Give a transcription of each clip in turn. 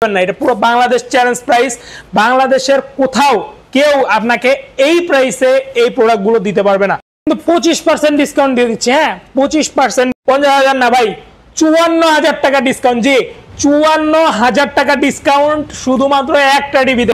না, এটা পুরো বাংলাদেশ চ্যালেঞ্জ প্রাইস। বাংলাদেশের কোথাও কেউ আপনাকে এই প্রাইসে এই প্রোডাক্টগুলো দিতে পারবে না। কিন্তু 25% ডিসকাউন্ট দিয়ে দিচ্ছে। হ্যাঁ 25%, 50,000 না ভাই, 54,000 টাকা ডিসকাউন্ট। জি 54,000 টাকা ডিসকাউন্ট শুধুমাত্র একটা টিভিতে।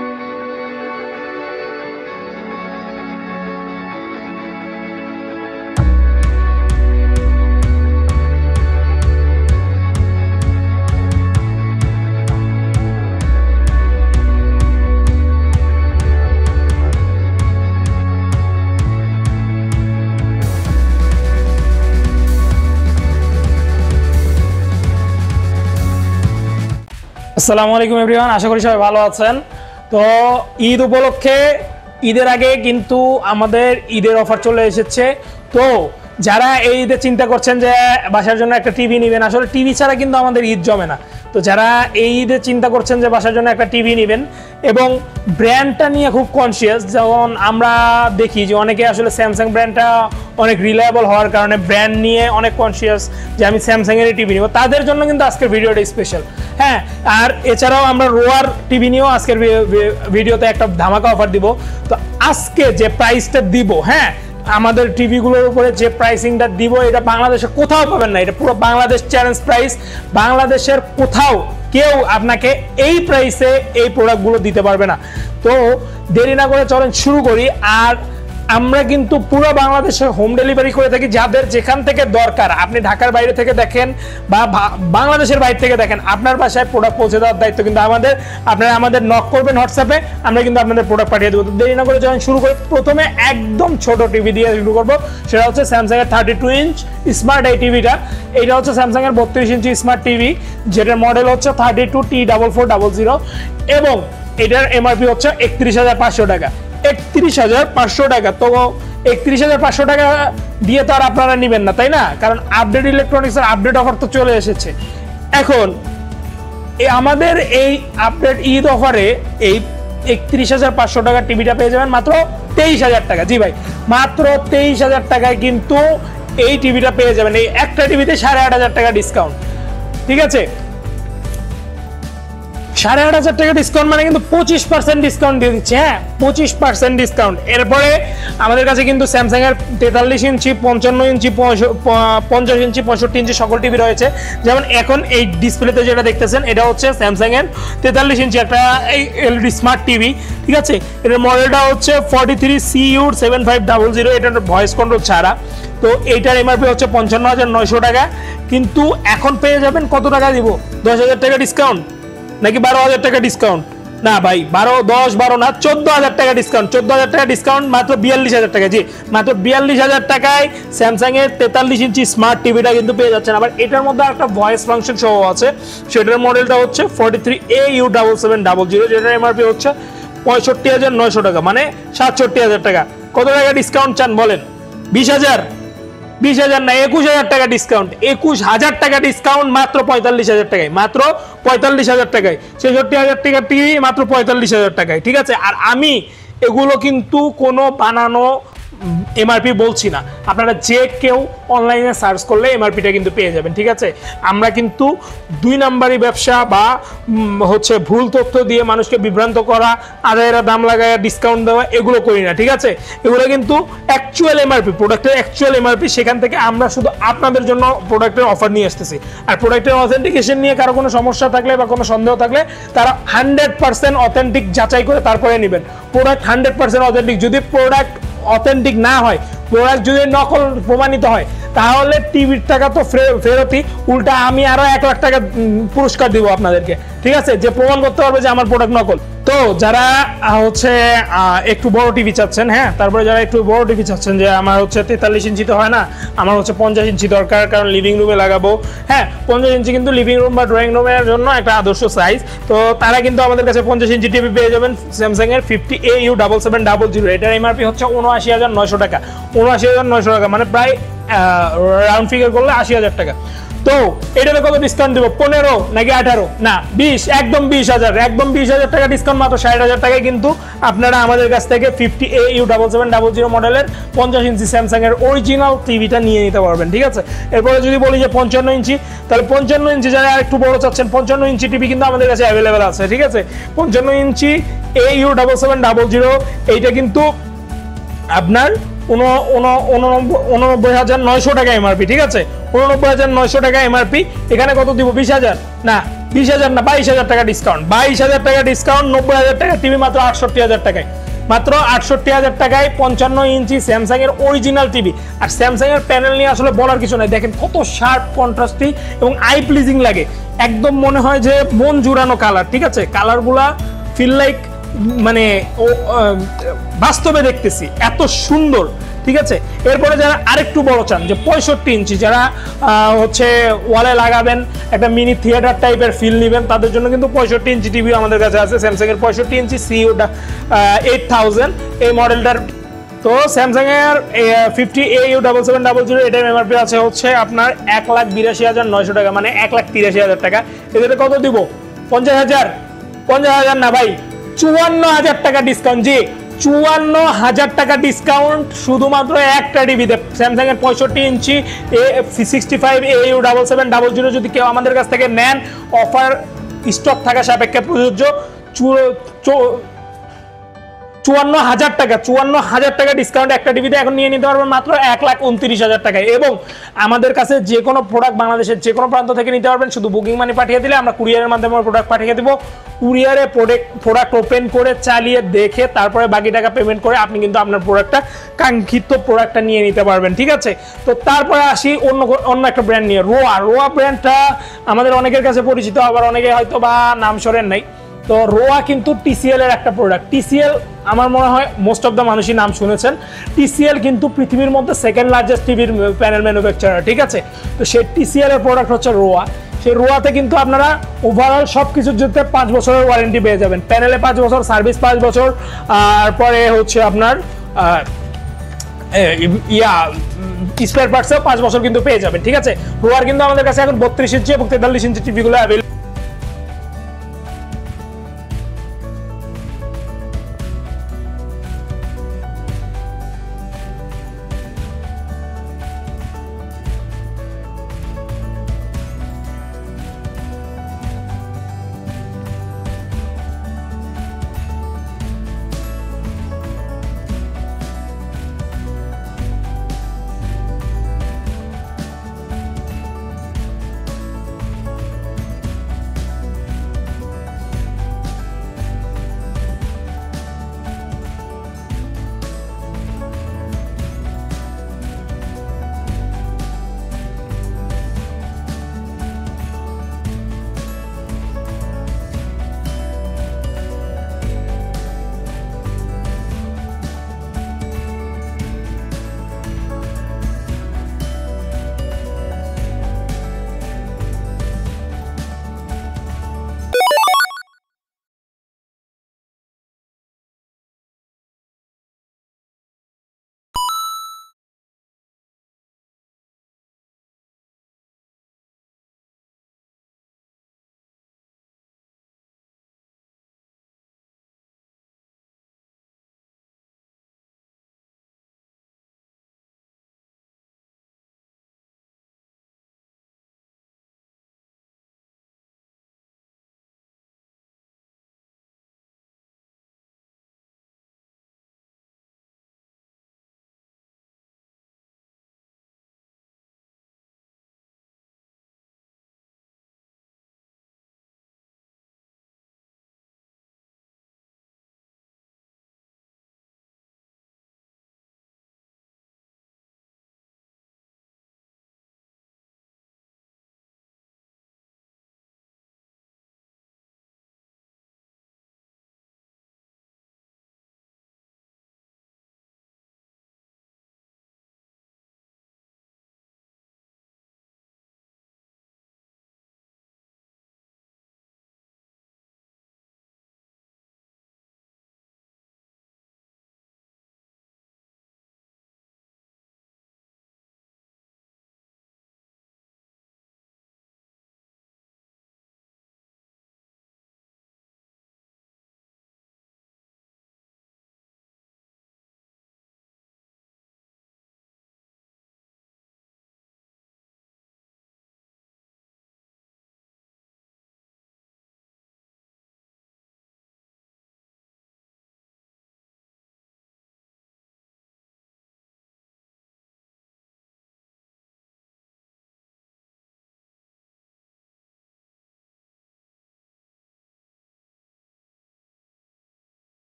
আসসালামু আলাইকুম এভরিওয়ান, আশা করি সবাই ভালো আছেন। তো ঈদ উপলক্ষে, ঈদের আগে কিন্তু আমাদের ঈদের অফার চলে এসেছে। তো যারা এই ঈদে চিন্তা করছেন যে বাসার জন্য একটা টিভি নেবেন, আসলে টিভি ছাড়া কিন্তু আমাদের ঈদ জমে না। তো যারা এই ঈদে চিন্তা করছেন যে বাসার জন্য একটা টিভি নেবেন এবং ব্র্যান্ডটা নিয়ে খুব কনসিয়াস, যেমন আমরা দেখি যে অনেকে আসলে স্যামসাং ব্র্যান্ডটা অনেক রিলায়েবল হওয়ার কারণে ব্র্যান্ড নিয়ে অনেক কনসিয়াস যে আমি স্যামসাংয়েরই টিভি নিব, তাদের জন্য কিন্তু আজকের ভিডিওটা স্পেশাল। হ্যাঁ, আর এছাড়াও আমরা রোয়ার টিভি নিয়েও আজকের ভিডিওতে একটা ধামাকা অফার দিব। তো আজকে যে প্রাইসটা দিব, হ্যাঁ আমাদের টিভিগুলোর উপরে যে প্রাইসিংটা দিব, এটা বাংলাদেশে কোথাও পাবেন না। এটা পুরো বাংলাদেশ চ্যালেঞ্জ প্রাইস। বাংলাদেশের কোথাও কেউ আপনাকে এই প্রাইসে এই প্রোডাক্টগুলো দিতে পারবে না। তো দেরি না করে চলেন শুরু করি। আর আমরা কিন্তু পুরো বাংলাদেশে হোম ডেলিভারি করে থাকি। যাদের যেখান থেকে দরকার, আপনি ঢাকার বাইরে থেকে দেখেন বা বাংলাদেশের বাইরে থেকে দেখেন, আপনার বাসায় প্রোডাক্ট পৌঁছে দেওয়ার দায়িত্ব কিন্তু আমাদের। আপনারা আমাদের নক করবেন হোয়াটসঅ্যাপে, আমরা কিন্তু আপনাদের প্রোডাক্ট পাঠিয়ে দেবো। দেরি না করে যখন শুরু করি, প্রথমে একদম ছোট টিভি দিয়ে শুরু করবো। সেটা হচ্ছে স্যামসাংয়ের 32 ইঞ্চ স্মার্ট এই টিভিটা। এইটা হচ্ছে স্যামসাংয়ের 32 ইঞ্চি স্মার্ট টিভি, যেটার মডেল হচ্ছে 32T4400 এবং এটার এমআরপি হচ্ছে 31,500 টাকা। 31,500 টাকা। তো 31,500 টাকা দিয়ে তো আর আপনারা নেবেন না, তাই না? কারণ আপডেট ইলেকট্রনিক্সের আপডেট অফার তো চলে এসেছে। এখন আমাদের এই আপডেট ঈদ অফারে এই 31,500 টাকা টিভিটা পেয়ে যাবেন মাত্র 23,000 টাকা। জি ভাই, মাত্র 23,000 টাকায় কিন্তু এই টিভিটা পেয়ে যাবেন। এই একটা টিভিতে 8,500 টাকা ডিসকাউন্ট। ঠিক আছে, 8,500 টাকা ডিসকাউন্ট মানে কিন্তু 25% ডিসকাউন্ট দিয়ে দিচ্ছে। হ্যাঁ 25% ডিসকাউন্ট। এরপরে আমাদের কাছে কিন্তু স্যামসাং এর 43 ইঞ্চি, 55 ইঞ্চি, 50 ইঞ্চি, 65 ইঞ্চি সকল টিভি রয়েছে। যেমন এখন এই ডিসপ্লেতে যেটা দেখতেছেন, এটা হচ্ছে স্যামসাং এর 43 ইঞ্চি একটা এলইডি স্মার্ট টিভি। ঠিক আছে, এটার মডেলটা হচ্ছে 43CU7500, এটার ভয়েস কন্ট্রোল ছাড়া। তো এইটার এমআরপি হচ্ছে 55,900 টাকা। কিন্তু এখন পেয়ে যাবেন কত টাকা দিব? 10,000 টাকা ডিসকাউন্ট নাকি 12,000 টাকা ডিসকাউন্ট? না ভাই, 12 না, 14,000 টাকা ডিসকাউন্ট। 14,000 টাকা ডিসকাউন্ট, মাত্র 42,000 টাকা। জি মাত্র 42,000 টাকায় স্যামসাং এর 43 ইঞ্চি স্মার্ট টিভিটা কিন্তু পেয়ে যাচ্ছেন। আবার এটার মধ্যে একটা ভয়েস ফাংশন সহ আছে। সেটার মডেলটা হচ্ছে 43AU7700, যেটার এমআরপি হচ্ছে 65,900 টাকা, মানে 67,000 টাকা। কত টাকা ডিসকাউন্ট চান বলেন? 20,000? 20,000 না, 21,000 টাকা ডিসকাউন্ট। 21,000 টাকা ডিসকাউন্ট মাত্র 45,000 টাকায়। মাত্র 45,000 টাকায় 66,000 টাকা টিভি মাত্র 45,000 টাকায়। ঠিক আছে, আর আমি এগুলো কিন্তু কোনো বানানো এমআরপি বলছি না। আপনারা যে কেউ অনলাইনে সার্চ করলে এমআরপিটা কিন্তু পেয়ে যাবেন। ঠিক আছে, আমরা কিন্তু 2 নাম্বারি ব্যবসা বা হচ্ছে ভুল তথ্য দিয়ে মানুষকে বিভ্রান্ত করা, আদায়েরা দাম লাগায় ডিসকাউন্ট দেওয়া, এগুলো করি না। ঠিক আছে, এগুলো কিন্তু অ্যাকচুয়াল এমআরপি, প্রোডাক্টের অ্যাকচুয়াল এমআরপি। সেখান থেকে আমরা শুধু আপনাদের জন্য প্রোডাক্টের অফার নিয়ে আসতেছি। আর প্রোডাক্টের অথেন্টিকেশন নিয়ে কারো কোনো সমস্যা থাকলে বা কোনো সন্দেহ থাকলে, তারা 100% অথেন্টিক যাচাই করে তারপরে নেবেন। Product 100% authentic. যদি প্রোডাক্ট অথেন্টিক না হয়, প্রোডাক্ট যদি নকল প্রমাণিত হয়, তাহলে টিভির টাকা তো ফেরতই, উল্টা আমি আরো 1 লাখ টাকা পুরস্কার দিব আপনাদেরকে। ঠিক আছে, যে প্রমাণ করতে পারবে যে আমার প্রোডাক্ট নকল। তো যারা হচ্ছে একটু বড় টিভি চাচ্ছেন, হ্যাঁ তারপরে যারা একটু বড় টিভি চাচ্ছেন যে আমার হচ্ছে 43 ইঞ্চি তো হয় না, আমার হচ্ছে 50 ইঞ্চি দরকার, কারণ লিভিং রুমে লাগাবো। হ্যাঁ 50 ইঞ্চি কিন্তু লিভিং রুম বা ড্রয়িং রুমের জন্য একটা আদর্শ সাইজ। তো তারা কিন্তু আমাদের কাছে 50 ইঞ্চি টিভি পেয়ে যাবেন স্যামসাং এর 50AU7700। এটার এমআরপি হচ্ছে 79,900 টাকা। 79,900 টাকা মানে প্রায় রাউন্ড ফিগার করলে 80,000 টাকা। তো এটাতে কত ডিসকাউন্ট দিব? 15 নাকি 18? না 20, একদম 20,000, একদম 20,000 টাকা ডিসকাউন্ট, মাত্র 60,000 টাকায় কিন্তু আপনারা আমাদের কাছ থেকে 50AU7700 মডেলের 50 ইঞ্চি স্যামসাং এর অরিজিনাল টিভিটা নিয়ে নিতে পারবেন। ঠিক আছে, এরপরে যদি বলি যে 55 ইঞ্চি, তাহলে 55 ইঞ্চি যারা একটু বড় চাচ্ছেন, 55 ইঞ্চি টিভি কিন্তু আমাদের কাছে অ্যাভেলেবেল আছে। ঠিক আছে, 55 ইঞ্চি AU7700 এইটা কিন্তু আপনার 89,900 টাকা এমআরপি। ঠিক আছে, 89,900 টাকা এমআরপি। এখানে কত দিব? 20,000 না, 20,000 না, 22,000 টাকা ডিসকাউন্ট, 22,000 টাকা ডিসকাউন্ট, 90,000 টাকা টিভি মাত্র 68,000 টাকায়, মাত্র 68,000 টাকায় 55 ইঞ্চি স্যামসাং এর অরিজিনাল টিভি। আর স্যামসাং এর প্যানেল নিয়ে আসলে বলার কিছু নাই, দেখেন কত শার্প, কন্ট্রাস্টি এবং আই প্লিজিং লাগে, একদম মনে হয় যে মন জুড়ানো কালার। ঠিক আছে, কালারগুলা ফিল লাইক মানে বাস্তবে দেখতেছি, এত সুন্দর। ঠিক আছে, এরপরে যারা আরেকটু বড় চান, যে 65 ইঞ্চি, যারা হচ্ছে ওয়ালে লাগাবেন, একটা মিনি থিয়েটার টাইপের ফিল নেবেন, তাদের জন্য কিন্তু 65 ইঞ্চি টিভি আমাদের কাছে আছে। স্যামসাং এর 65 ইঞ্চি CU8000 এই মডেলটার। তো স্যামসাং এর 50AU7700 এটার এমআরপি আছে হচ্ছে আপনার 1,82,900 টাকা, মানে 1,83,000 টাকা। এটাতে কত দিব? 50,000? 50,000 না ভাই, 54,000 টাকা ডিসকাউন্ট। জি, 54,000 টাকা ডিসকাউন্ট শুধুমাত্র একটা টিভিতে। স্যামসাং এর 65 ইঞ্চি 65AU7700 যদি কেউ আমাদের কাছ থেকে নেন, অফার স্টক থাকা সাপেক্ষে প্রযোজ্য। 54,000 টাকা, 54,000 টাকা ডিসকাউন্ট একটা টিভিতে এখন নিয়ে নিতে পারবেন মাত্র 1,29,000 টাকায়। এবং আমাদের কাছে যে কোনো প্রোডাক্ট বাংলাদেশের যে কোনো প্রান্ত থেকে নিতে পারবেন, শুধু বুকিং মানি পাঠিয়ে দিলে আমরা কুরিয়ারের মাধ্যমে প্রোডাক্ট পাঠিয়ে দেবো। কুরিয়ারে প্রোডাক্ট ওপেন করে চালিয়ে দেখে তারপরে বাকি টাকা পেমেন্ট করে আপনি কিন্তু আপনার প্রোডাক্টটা, কাঙ্ক্ষিত প্রোডাক্টটা নিয়ে নিতে পারবেন। ঠিক আছে, তো তারপরে আসি অন্য একটা ব্র্যান্ড নিয়ে। রোয়া ব্র্যান্ডটা আমাদের অনেকের কাছে পরিচিত, আবার অনেকে হয়তো বা নাম সরেন নাই। তো রোয়া কিন্তু TCL এর একটা প্রোডাক্ট। TCL আমার মনে হয় মোস্ট অফ দ্য মানুষই নাম শুনেছেন। TCL কিন্তু পৃথিবীর মধ্যে সেকেন্ড লার্জেস্ট টিভির প্যানেল ম্যানুফ্যাকচারার। ঠিক আছে, তো সেই TCL এর প্রোডাক্ট হচ্ছে রোয়া। সেই রোয়াতে কিন্তু আপনারা ওভারঅল সব কিছুর জন্য 5 বছরের ওয়ারেন্টি পেয়ে যাবেন। প্যানেলে 5 বছর, সার্ভিস 5 বছর, আর পরে হচ্ছে আপনার স্পেয়ার পার্টসেও 5 বছর কিন্তু পেয়ে যাবেন। ঠিক আছে, রোয়ার কিন্তু আমাদের কাছে এখন 32 ইঞ্চি এবং 43 ইঞ্চি টিভিগুলো অ্যাভেলেবল।